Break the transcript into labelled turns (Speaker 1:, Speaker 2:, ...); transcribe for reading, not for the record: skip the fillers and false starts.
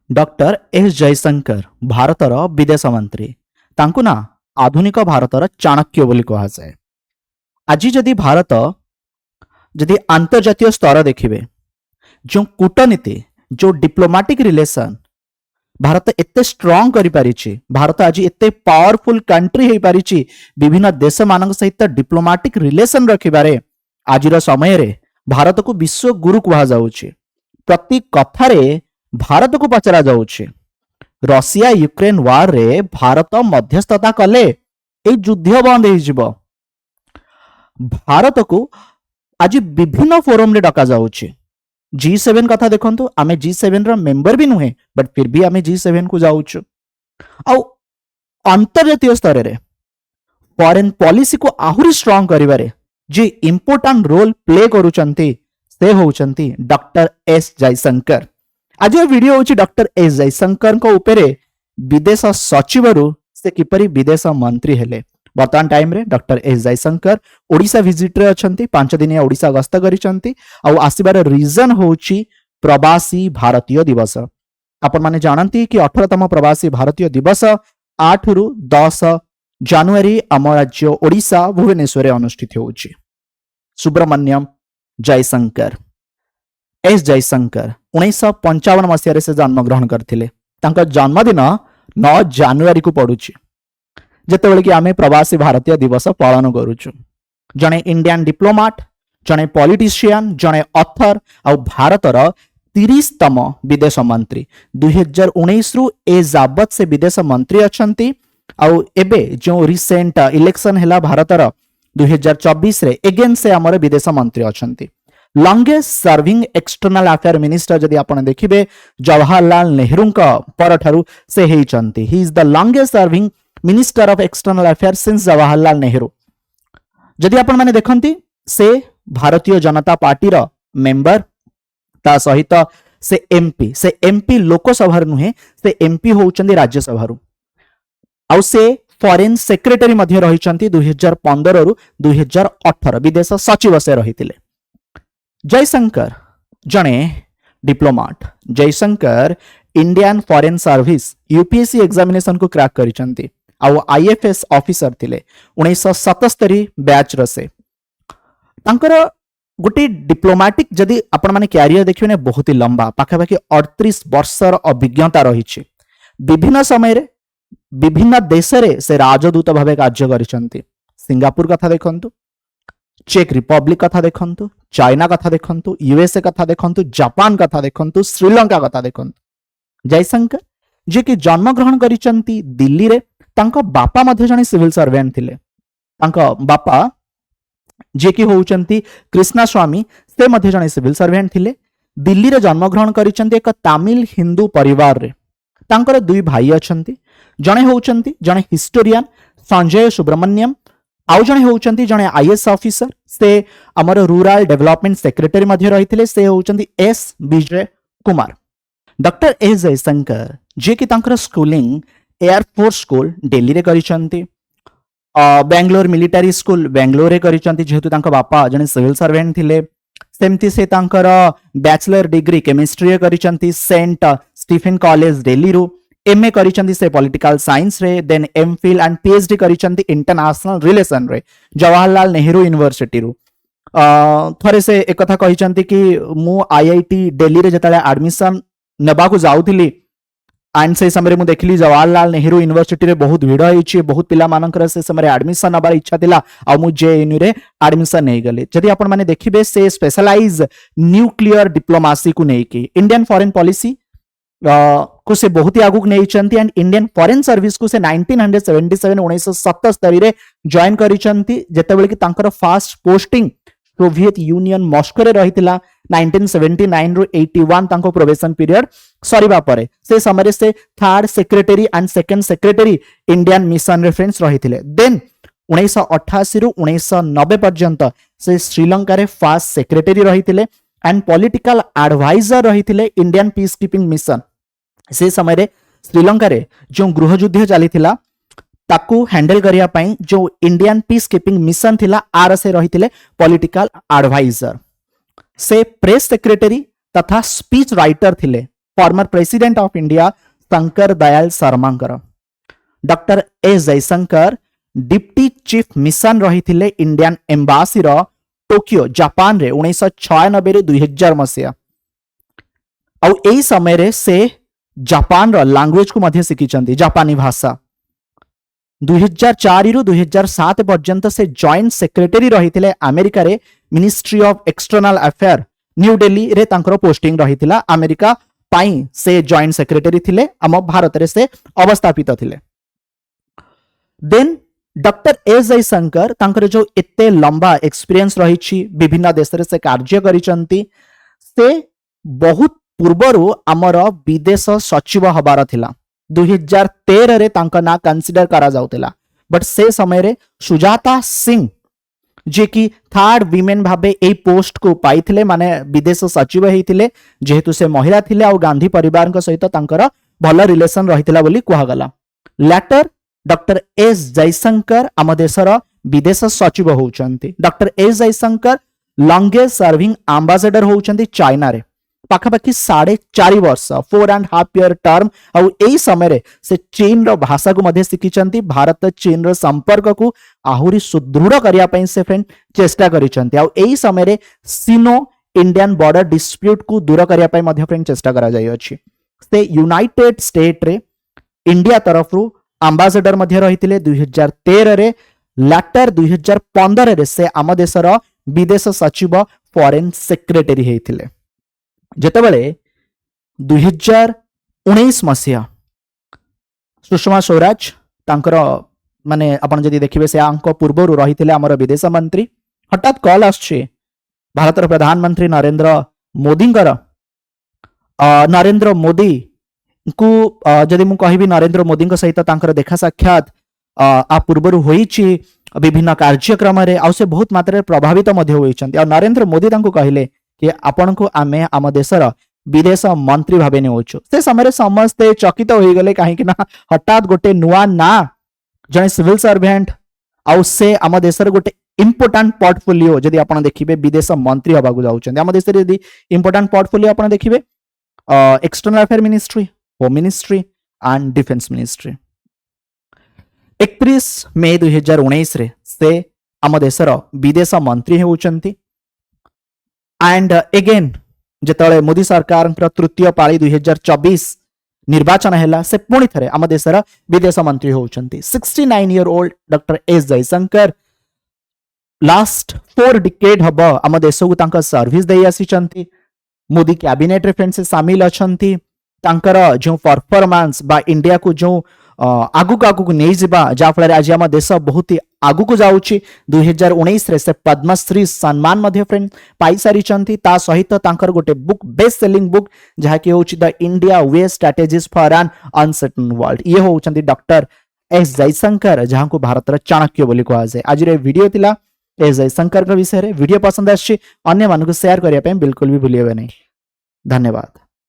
Speaker 1: Doctor S Jaishankar भारतर विदेश मंत्री तांकु ना आधुनिक भारतर चाणक्य बोली कहुए। आज जदि भारत जदि अंतर्जातीय स्तर देखिए जो कूटनीति जो डिप्लोमेटिक रिलेशन भारत एते स्ट्रांग करि पारिछि, भारत आज एते पावरफुल कंट्री हो पारिछि विभिन्न देश मान सहित डिप्लोमेटिक रिलेशन रखिबारे आजिर समय रे भारत को विश्व गुरु कहा जाउछि। प्रति कथारे भारत को पचरा जाउछि। रशिया यूक्रेन वार रे भारत मध्यस्थता कले ए युद्ध बंद हो जिवो। भारत को आज विभिन्न फोरम रे डका जाउछि। G7 कथा देखंतु, आमे G7 रो मेंबर भी नुहे बट फिर भी आमे G7 को जाउछु। आ अंतर्जातीय स्तर रे फॉरेन पॉलिसी को आहुरी स्ट्रांग करिबारे जे इंपोर्टेंट रोल प्ले करूचंती से होउचंती डॉक्टर एस जयशंकर। आज वीडियो होची डॉक्टर एस जयशंकर को ऊपरे विदेश सचिवरु से किपरि विदेश मंत्री हेले। वर्तमान टाइम रे doctor S Jaishankar Odisha visit रे अछंती, 5 दिनिया ओडिशा गस्त करिसंती। आ आसीबार रीजन होची प्रवासी भारतीय दिवस। आपण माने जानंती कि 18तम प्रवासी भारतीय दिवस 8 रु 10 जनवरी आम राज्य ओडिशा भुवनेश्वर अनुष्ठित होची। सुब्रमण्यम जयशंकर एस जयशंकर 1955 मसीह से जन्म ग्रहण करथिले। तांका जन्मदिन 9 जनवरी को पड़ुछि जेतेबेले कि आमे प्रवासी भारतीय दिवस पालन करूछु। जने इंडियन डिप्लोमेट, जने पॉलिटिशियन, जने ऑथर और भारतर 30तम विदेश मंत्री। 2019 रु ए जाबत से विदेश मंत्री अछंती। आउ एबे जो रिसेंट इलेक्शन हेला भारतर 2024 रे एगेन से हमर विदेश मंत्री अछंती। Longest serving external affair minister जदि आपण देखिबे जवाहरलाल नेहरू परठारु से हेइचंती। He is the longest serving minister of external affair since Jawaharlal Nehru. जदि आपण माने देखंती से भारतीय जनता पार्टी रो मेंबर ता सहित से एमपी लोकसभा नुहे से एमपी होउचंदी राज्यसभा रु। आउ से फॉरेन सेक्रेटरी मध्ये रहिचंती 2015 रु 2018 विदेश सचिव से रहितिले। जयशंकर जने diplomat. Jaishankar Indian foreign service UPSC examination को क्रैक करिसंती। आउ आईएफएस ऑफिसर थिले 1977 बैच रसे। तांकर गोटे डिप्लोमेटिक जदि आपण माने कैरियर देखियो ने बहुत ही लंबा, पाखापाखि 38 वर्षर अभिज्ञता रहिछि। विभिन्न समय रे विभिन्न देश रे से राजदूत भावे कार्य करिसंती। सिंगापुर कथा देखंतु, चेक रिपब्लिक कथा देखंतु, चाइना कथा देखंतु, यूएसए कथा देखंतु, जापान कथा देखंतु, श्रीलंका कथा देखंतु। जयशंकर जे कि जन्म ग्रहण करिसंती दिल्ली रे। तांको बापा मध्ये जने सिविल सर्वेंट थिले। तांको बापा जे कि होउचंती कृष्णा स्वामी से मध्ये जने सिविल सर्वेंट थिले। दिल्ली रे जन्म ग्रहण करिसंती एक तमिल हिंदू परिवार रे। तांकर 2 भाई अछंती। जने होउचंती जने हिस्टोरियन संजय सुब्रमण्यम, आउ जने होउचंती जने आईएएस ऑफिसर से हमर रूरल डेवलपमेंट सेक्रेटरी मध्ये रहिथिले से होउचंती S Vijay Kumar. Doctor S Jaishankar जे कि तांकर स्कूलिंग एयरफोर्स स्कूल दिल्ली रे करिसंती। बेंगलोर मिलिटरी स्कूल बेंगलोर रे करिसंती जेहेतु तांको बापा जने सिविल सर्वेंट थिले। सेमती से तांकर बैचलर डिग्री केमिस्ट्री रे करिसंती सेंट स्टीफेन कॉलेज दिल्ली रु। एमए करिसंती से पॉलिटिकल साइंस रे। देन एमफिल एंड पीएचडी करिसंती इंटरनेशनल रिलेशन रे जवाहरलाल नेहरू यूनिवर्सिटी रु। थरे से एक कथा कहिसंती कि मु आईआईटी दिल्ली रे जतले एडमिशन नेबा को जाउथिली एंड से समय मु देखली जवाहरलाल नेहरू यूनिवर्सिटी रे बहुत भीड़ होइछि, बहुत पिला मानकर से समय एडमिशन नबार इच्छा थिला आ मु जेएनयू रे एडमिशन नै गली। जदि आपण माने देखिबे से स्पेशलाइज न्यूक्लियर डिप्लोमेसी को नै कि इंडियन फॉरेन पॉलिसी को से बहुत ही आगुक नै चंती। एंड इंडियन फॉरेन सर्विस को से 1977 1977 रे जॉइन करिसंती जेतेबेले कि तांकर first posting Soviet union Moscow रे रहितिला। 1979 रु 81 तांको प्रोबेशन पीरियड सरीबा परे से समय से third secretary and second secretary Indian mission reference रहितिले। देन 1988 रु 1990 पर्यंत से श्रीलंका रे फर्स्ट सेक्रेटरी रहितिले एंड पॉलिटिकल एडवाइजर रहितिले इंडियन पीस कीपिंग मिशन। से समय रे श्रीलंका रे जो गृह युद्ध चलीथिला ताकू हैंडल करिया पई जो इंडियन पीस कीपिंग मिशन थिला आर से रहितिले पॉलिटिकल एडवाइजर। से प्रेस सेक्रेटरी तथा स्पीच राइटर थिले former president of India Shankar Dayal Sharma. Doctor S Jaishankar deputy chief mission रही इंडियन एम्बासी टोकियो जापान रे 1996 ରୁ 2000 मसीहा आउ एई समय रे से जापान रो लैंग्वेज को मध्य शिखिचंती जापानी भाषा 2004 ରୁ 2007 पर्यंत से जॉइंट सेक्रेटरी रही अमेरिका रे ministry of external affair new Delhi रे तांकर पोस्टिंग रही अमेरिका पाई से जॉइंट सेक्रेटरी थिले आम भारत रे से अवस्थापित थिले। देन डॉक्टर एस जयशंकर तांकर जो एते लंबा एक्सपीरियंस रही विभिन्न देश रे से कार्य करिसंती से बहुत पूर्वरु आमर विदेश सचिव हबार थिला 2013 रे तांका ना कंसीडर करा जाउतिला बट से समय रे सुजाता सिंह जे कि थर्ड विमेन भाबे ए पोस्ट को पाइथिले माने विदेश सचिव हेतिले जेहेतु से महिला थिले और गांधी परिवार के सहित तांकर भल रिलेशन रहितिला बोली कहा गला। लेटर डॉक्टर एस जयशंकर आम देशर विदेश सचिव होउचंती। Doctor S Jaishankar longest serving ambassador होउचंती चाइना रे पाखापाखि 4.5 वर्ष 4.5 year टर्म और यही समय से चीन रो भाषा को मध्य शिखिचंती। भारत चीन रो संपर्क को आहुरी सुदृढ़ करिया पई से फ्रेंड चेष्टा करिचंती और यही समय रे सिनो इंडियन बॉर्डर डिस्प्यूट को दूर करिया पई मध्य फ्रेंड चेष्टा करा जाय अछि। से यूनाइटेड स्टेट रे इंडिया तरफ रु एम्बेसडर मध्य रहितिले 2013 रे लेटर 2015 रे से आम देशर विदेश सचिव फॉरेन सेक्रेटरी हेतिले। जेतेबेले 2019 मसीहा सुषमा स्वराज तांकर माने आपण जदि देखिबे से आंक पूर्वरु रहितिले हमर विदेश मंत्री हठात कॉल आछे भारतर प्रधानमंत्री नरेंद्र मोदी को जदि मु कहिबी नरेंद्र मोदी सहित तांकर देखा साक्षात आ पूर्वरु होईची विभिन्न कार्यक्रम रे आ से बहुत मात्रा प्रभावित मध्य होईचंती और नरेंद्र मोदी तांको कहिले कि आपण को आमे आम देशर विदेश मंत्री भावे नेउछु। से समय समस्ते चकित हो गले कहीं ना हठात गोटे नुआ ना जने सिविल सर्वेंट आउ से आम देशर गोटे इंपोर्टेंट पोर्टफोलियो जदि आपण देखिबे विदेश मंत्री हबा को जाउछन आम देशर यदि इंपोर्टेंट पोर्टफोलियो आपण देखिबे external affair ministry home ministry and defence ministry. 31 मई 2019 रे से आम देशर विदेश मंत्री होउचंती एंड अगेन जेतले मोदी सरकार तृतीय पाली 2024 निर्वाचन हैला से पुणी थरे आम देशर विदेश मंत्री होउचंती। 69 year old doctor S Jaishankar last 4 decade hub आम देश को तांका सर्विस देई आसीचंती। मोदी कैबिनेट रे फ्रेंड से शामिल अछंती। तांकर जो परफॉर्मेंस बा इंडिया को जो आगु को नहीं जिबा जा फल आज आम देश बहुत ही आगु को जाउची। 2019 रे से पद्मश्री सम्मान मध्य फ्रेंड पाई सारिचंती। ता सहित तांकर गोटे बुक बेस्ट सेलिंग बुक जहा कि होची the India way strategies for an uncertain world ये होचंती डॉक्टर एस जयशंकर जहां को भारतर चाणक्य बोली कहा जाए। आज रे वीडियो थिला एस जयशंकर के विषय रे वीडियो पसंद आछि अन्य मानको शेयर करिया पे बिल्कुल भी भूलियबे नहीं। धन्यवाद।